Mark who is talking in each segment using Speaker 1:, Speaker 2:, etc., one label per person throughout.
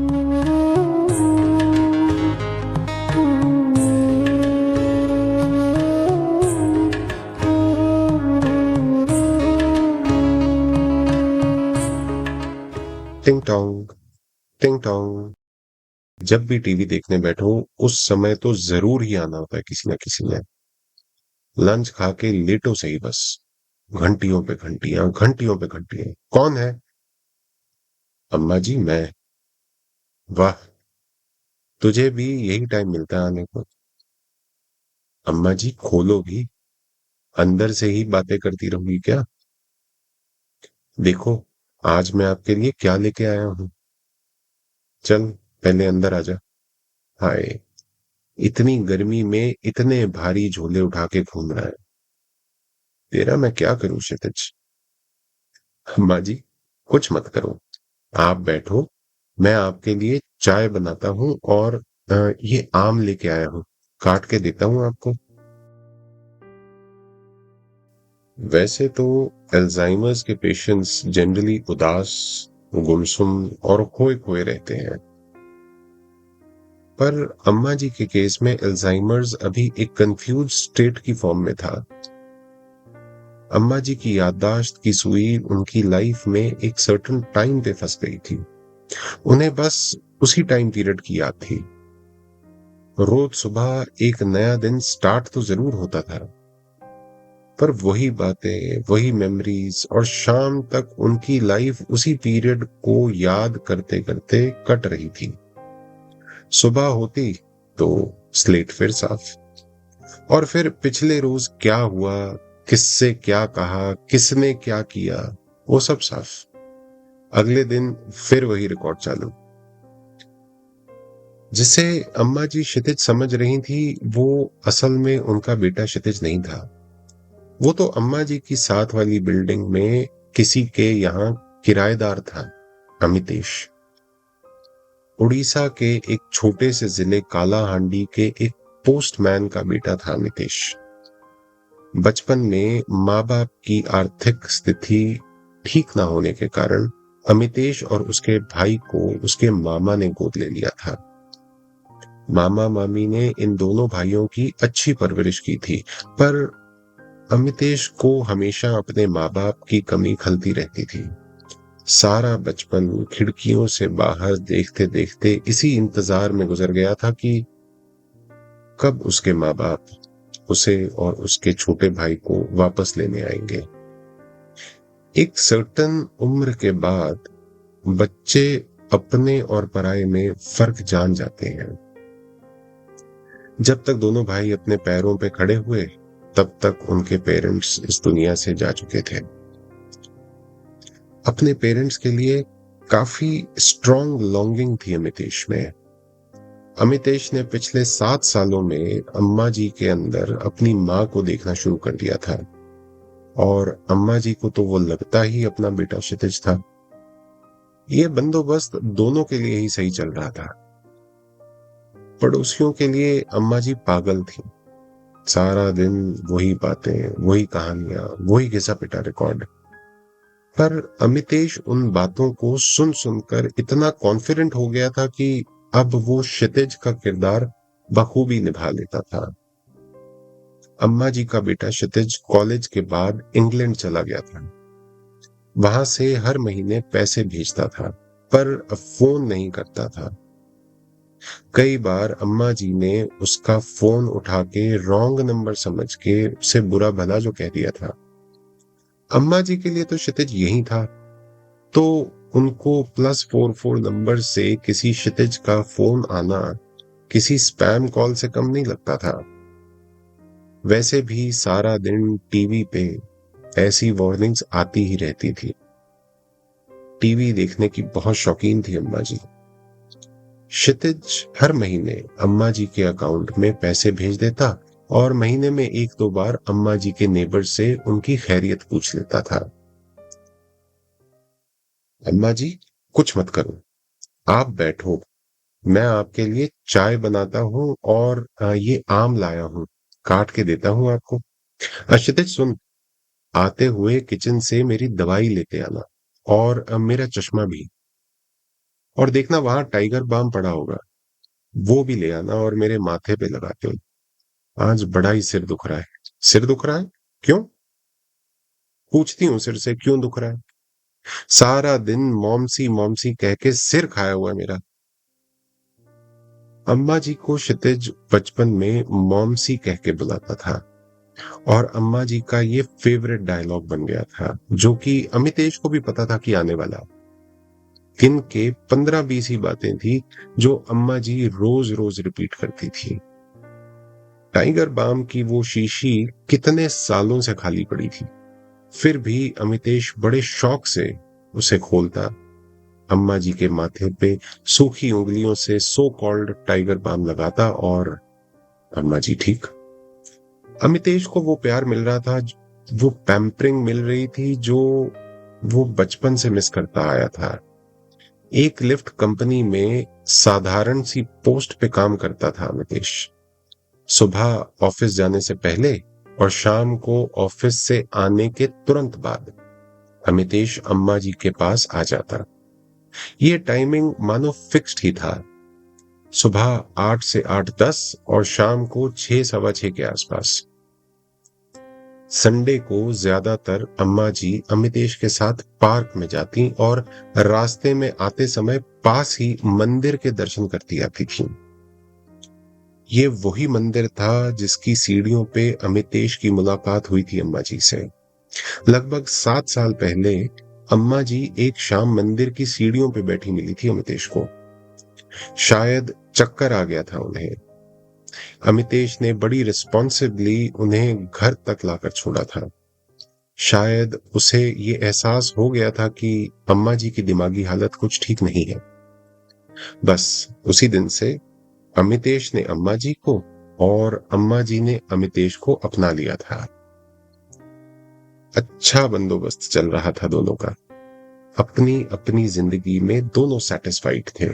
Speaker 1: टिंग टोंग, टिंग टोंग। जब भी टीवी देखने बैठो, उस समय तो जरूर ही आना होता है किसी ना किसी ने। लंच खा के लेटो सही बस। घंटियों पे घंटियां, घंटियों पे घंटियां। कौन है? अम्मा जी, मैं। वाह, तुझे भी यही टाइम मिलता है आने को। अम्मा जी, खोलो भी। अंदर से ही बातें करती रहूंगी क्या? देखो, आज मैं आपके लिए क्या लेके आया हूं। चल, पहले अंदर आजा। हाय, इतनी गर्मी में इतने भारी झोले उठा के घूम रहा है। तेरा मैं क्या करूं क्षितिज। अम्मा जी, कुछ मत करो। आप बैठो, मैं आपके लिए चाय बनाता हूँ और ये आम लेके आया हूँ, काट के देता हूँ आपको। वैसे तो अल्जाइमर्स के पेशेंट्स जनरली उदास, गुमसुम और खोए खोए रहते हैं। पर अम्मा जी के केस में अल्जाइमर्स अभी एक कंफ्यूज स्टेट की फॉर्म में था। अम्मा जी की याददाश्त की सुई उनकी लाइफ में एक सर्टेन टाइम पे फंस गई थी। उन्हें बस उसी टाइम पीरियड की याद थी। रोज सुबह एक नया दिन स्टार्ट तो जरूर होता था, पर वही बातें, वही मेमोरीज और शाम तक उनकी लाइफ उसी पीरियड को याद करते करते कट रही थी। सुबह होती तो स्लेट फिर साफ, और फिर पिछले रोज क्या हुआ, किससे क्या कहा, किसने क्या किया, वो सब साफ। अगले दिन फिर वही रिकॉर्ड चालू। जिसे अम्मा जी क्षितिज समझ रही थी, वो असल में उनका बेटा क्षितिज नहीं था। वो तो अम्मा जी की साथ वाली बिल्डिंग में किसी के यहाँ किराएदार था, अमितेश। उड़ीसा के एक छोटे से जिले कालाहांडी के एक पोस्टमैन का बेटा था अमितेश। बचपन में माँ बाप की आर्थिक स्थिति ठीक ना होने के कारण अमितेश और उसके भाई को उसके मामा ने गोद ले लिया था। मामा मामी ने इन दोनों भाइयों की अच्छी परवरिश की थी, पर अमितेश को हमेशा अपने माँ बाप की कमी खलती रहती थी। सारा बचपन खिड़कियों से बाहर देखते देखते इसी इंतजार में गुजर गया था कि कब उसके माँ बाप उसे और उसके छोटे भाई को वापस लेने आएंगे। एक सर्टन उम्र के बाद बच्चे अपने और पराये में फर्क जान जाते हैं। जब तक दोनों भाई अपने पैरों पे खड़े हुए, तब तक उनके पेरेंट्स इस दुनिया से जा चुके थे। अपने पेरेंट्स के लिए काफी स्ट्रॉन्ग लॉन्गिंग थी अमितेश में। अमितेश ने पिछले 7 सालों में अम्मा जी के अंदर अपनी माँ को देखना शुरू कर दिया था, और अम्मा जी को तो वो लगता ही अपना बेटा क्षितिज था। ये बंदोबस्त दोनों के लिए ही सही चल रहा था। पड़ोसियों के लिए अम्मा जी पागल थी। सारा दिन वही बातें, वही कहानियां, वही घिसा पिटा रिकॉर्ड। पर अमितेश उन बातों को सुन सुनकर इतना कॉन्फिडेंट हो गया था कि अब वो क्षितिज का किरदार बखूबी निभा लेता था। अम्मा जी का बेटा क्षितिज कॉलेज के बाद इंग्लैंड चला गया था। वहां से हर महीने पैसे भेजता था, पर फोन नहीं करता था। कई बार अम्मा जी ने उसका फोन उठा के रॉन्ग नंबर समझ के उसे बुरा भला जो कह दिया था। अम्मा जी के लिए तो क्षितिज यही था, तो उनको +44 नंबर से किसी क्षितिज का फोन आना किसी स्पैम कॉल से कम नहीं लगता था। वैसे भी सारा दिन टीवी पे ऐसी वार्निंग्स आती ही रहती थी। टीवी देखने की बहुत शौकीन थी अम्मा जी। क्षितिज हर महीने अम्मा जी के अकाउंट में पैसे भेज देता, और महीने में 1-2 बार अम्मा जी के नेबर से उनकी खैरियत पूछ लेता था। अम्मा जी, कुछ मत करो, आप बैठो, मैं आपके लिए चाय बनाता हूँ और ये आम लाया हूँ, काट के देता हूँ आपको। क्षितिज सुन, आते हुए किचन से मेरी दवाई लेते आना, और मेरा चश्मा भी। और देखना वहां टाइगर बाम पड़ा होगा, वो भी ले आना और मेरे माथे पे लगाते हो। आज बड़ा ही सिर दुख रहा है। सिर दुख रहा है? क्यों? पूछती हूँ सिर से क्यों दुख रहा है। सारा दिन मॉमसी मॉमसी कह के सिर खाया हुआ है मेरा। अम्मा जी को क्षितिज बचपन में मॉमसी कह के बुलाता था, और अम्मा जी का ये फेवरेट डायलॉग बन गया था, जो कि अमितेश को भी पता था कि आने वाला। दिन के 15-20 ही बातें थी जो अम्मा जी रोज रोज रिपीट करती थी। टाइगर बाम की वो शीशी कितने सालों से खाली पड़ी थी, फिर भी अमितेश बड़े शौक से उसे खोलता, अम्मा जी के माथे पे सूखी उंगलियों से सो कॉल्ड टाइगर बाम लगाता, और अम्मा जी ठीक। अमितेश को वो प्यार मिल रहा था, वो पैम्परिंग मिल रही थी जो वो बचपन से मिस करता आया था। एक लिफ्ट कंपनी में साधारण सी पोस्ट पे काम करता था अमितेश। सुबह ऑफिस जाने से पहले और शाम को ऑफिस से आने के तुरंत बाद अमितेश अम्मा जी के पास आ जाता। ये टाइमिंग मानो फिक्स्ड ही था, सुबह 8 से 8:10 और शाम को 6 सवा 6 के आसपास। संडे को ज्यादातर अम्मा जी अमितेश के साथ पार्क में जाती और रास्ते में आते समय पास ही मंदिर के दर्शन करती आती थी। ये वही मंदिर था जिसकी सीढ़ियों पे अमितेश की मुलाकात हुई थी अम्मा जी से। लगभग 7 साल पहले अम्मा जी एक शाम मंदिर की सीढ़ियों पे बैठी मिली थी अमितेश को। शायद चक्कर आ गया था उन्हें। अमितेश ने बड़ी रिस्पॉन्सिबली उन्हें घर तक लाकर छोड़ा था। शायद उसे ये एहसास हो गया था कि अम्मा जी की दिमागी हालत कुछ ठीक नहीं है। बस उसी दिन से अमितेश ने अम्मा जी को और अम्मा जी ने अमितेश को अपना लिया था। अच्छा बंदोबस्त चल रहा था दोनों का। अपनी अपनी जिंदगी में दोनों सेटिस्फाइड थे।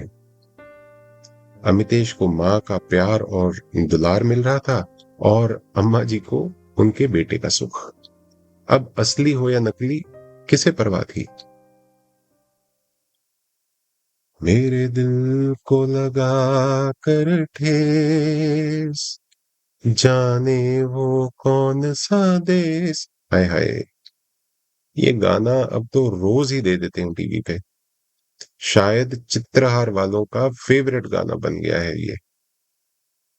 Speaker 1: अमितेश को माँ का प्यार और दुलार मिल रहा था, और अम्मा जी को उनके बेटे का सुख। अब असली हो या नकली, किसे परवाह थी। मेरे दिल को लगा कर ठेस, जाने वो कौन सा देश। हाय हाय, ये गाना अब तो रोज ही दे देते हैं टीवी पे। शायद चित्रहार वालों का फेवरेट गाना बन गया है ये।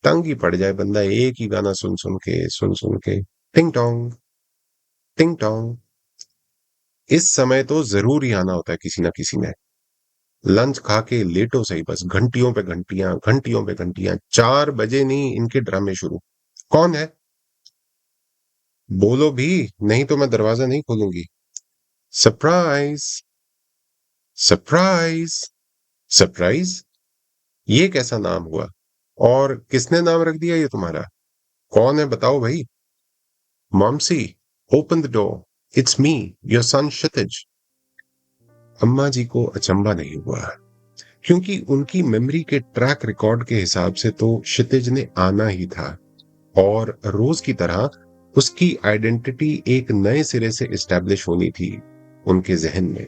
Speaker 1: तंग ही पड़ जाए बंदा एक ही गाना सुन सुन के। टिंग टोंग, टिंग टोंग। इस समय तो जरूर ही आना होता है किसी ना किसी ने। लंच खा के लेटो सही, बस घंटियों पे घंटियां, घंटियों पे घंटियां। 4 बजे नहीं इनके ड्रामे शुरू। कौन है? बोलो भी, नहीं तो मैं दरवाजा नहीं खोलूंगी। Surprise, surprise, surprise. ये कैसा नाम हुआ? और किसने नाम रख दिया ये तुम्हारा? कौन है बताओ भाई। Momsy, open the door, it's me, your son Kshitij. अम्मा जी को अचंभा नहीं हुआ, क्योंकि उनकी मेमोरी के ट्रैक रिकॉर्ड के हिसाब से तो क्षितिज ने आना ही था, और रोज की तरह उसकी आइडेंटिटी एक नए सिरे से इस्टेब्लिश होनी थी उनके जहन में।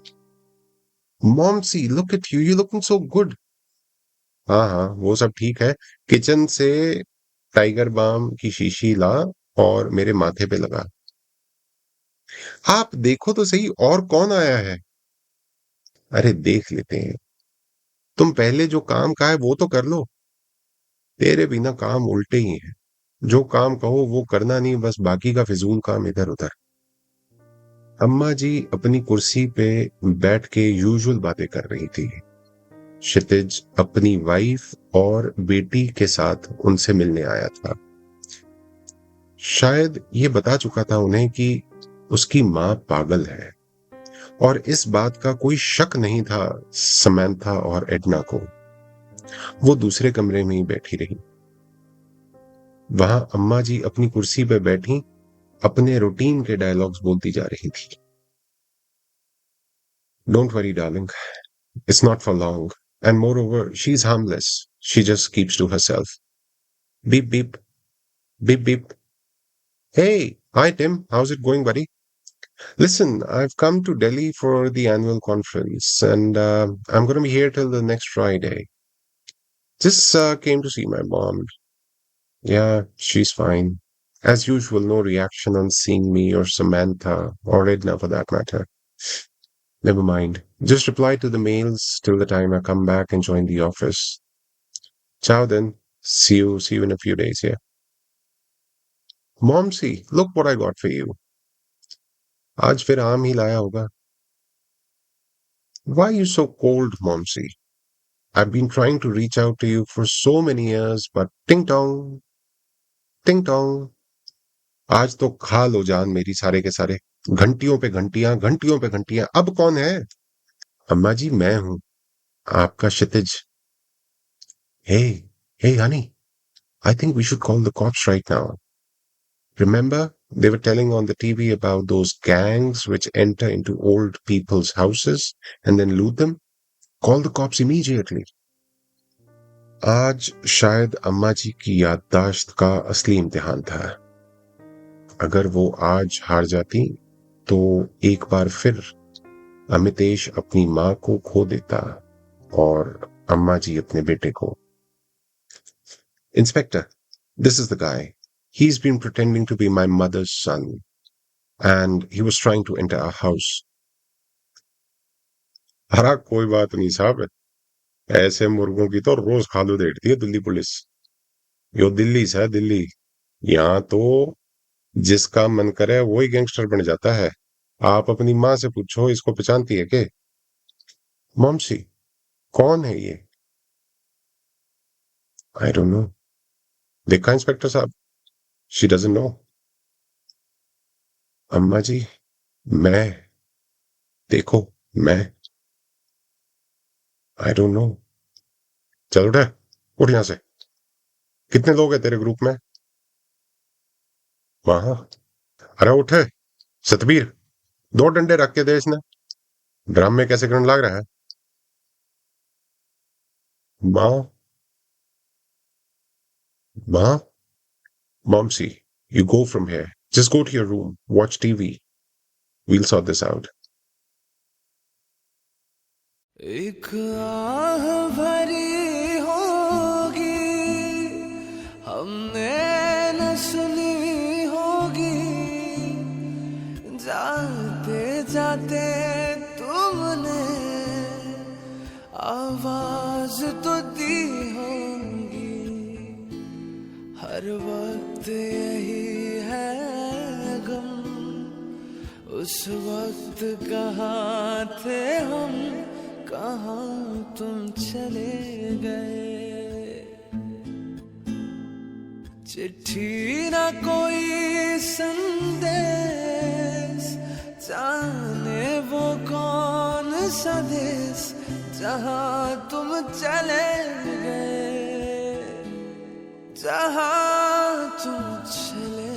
Speaker 1: Momsy, look at you, you looking so good. हाँ हाँ, वो सब ठीक है। किचन से टाइगर बाम की शीशी ला और मेरे माथे पे लगा। आप देखो तो सही और कौन आया है। अरे देख लेते हैं, तुम पहले जो काम कहा है वो तो कर लो। तेरे बिना काम उल्टे ही हैं। जो काम कहो वो करना नहीं, बस बाकी का फिजूल काम इधर उधर। अम्मा जी अपनी कुर्सी पे बैठ के यूजुअल बातें कर रही थी। क्षितिज अपनी वाइफ और बेटी के साथ उनसे मिलने आया था। शायद ये बता चुका था उन्हें कि उसकी मां पागल है, और इस बात का कोई शक नहीं था समंथा और एडना को। वो दूसरे कमरे में ही बैठी रही। वहां अम्मा जी अपनी कुर्सी पे बैठी अपने रूटीन के डायलॉग्स बोलती जा रही थी। Don't worry darling, it's not for long, and moreover she is harmless, she just keeps to herself. Beep beep, beep beep. Hey, hi Tim, how's it going buddy? Listen, I've come to Delhi for the annual conference, and I'm going to be here till the next Friday. Just came to see my mom. Yeah, she's fine. As usual, no reaction on seeing me or Samantha, or Edna for that matter. Never mind. Just reply to the mails till the time I come back and join the office. Ciao then. See you in a few days, yeah. Momsy, look what I got for you. आज फिर आम ही लाया होगा. Why are you so cold, Momsy? I've been trying to reach out to you for so many years, but ting tong, ting tong. आज तो खा लो जान मेरी सारे के सारे. घंटियों पे घंटियां, घंटियों पे घंटियां. अब कौन है? अम्मा जी मैं हूं, आपका क्षितिज. Hey, hey, honey. I think we should call the cops right now. Remember, they were telling on the TV about those gangs which enter into old people's houses and then loot them? Call the cops immediately. आज शायद अम्मा जी की याददाश्त का असली इम्तिहान था. अगर वो आज हार जाती तो एक बार फिर अमितेश अपनी मां को खो देता और अम्मा जी अपने बेटे को. Inspector, this is the guy. He's been pretending to be my mother's son, and he was trying to enter our house. हरा कोई बात नहीं साहब. ऐसे मुर्गों की तो रोज खालू देती है दिल्ली पुलिस. यो दिल्ली है दिल्ली. यहाँ तो जिसका मन करे वही गैंगस्टर बन जाता है. आप अपनी माँ से पूछो इसको पहचानती है के? मॉमसी, कौन है ये? I don't know. देखा इंस्पेक्टर साहब, शी डजंट नो. अम्मा जी, मैं, देखो, मैं, आई डोंट नो. चल उठे, उठ यहां से. कितने लोग हैं तेरे ग्रुप में? वहां. अरे उठे सतबीर. दो डंडे रख के दे इसने. ड्रामे कैसे करने लग रहा है? माँ, माँ. Momsy, you go from here. Just go to your room, watch TV. We'll sort this out.
Speaker 2: एक आह भरी होगी हमने न सुनी होगी, जाते जाते तुमने आवाज तो दी होगी. हर वक्त यही है गम, उस वक्त कहाँ थे हम, कहाँ तुम चले गए. चिट्ठी ना कोई संदेश, जाने वो कौन सा देश जहाँ तुम चले गए, जहाँ तुम चले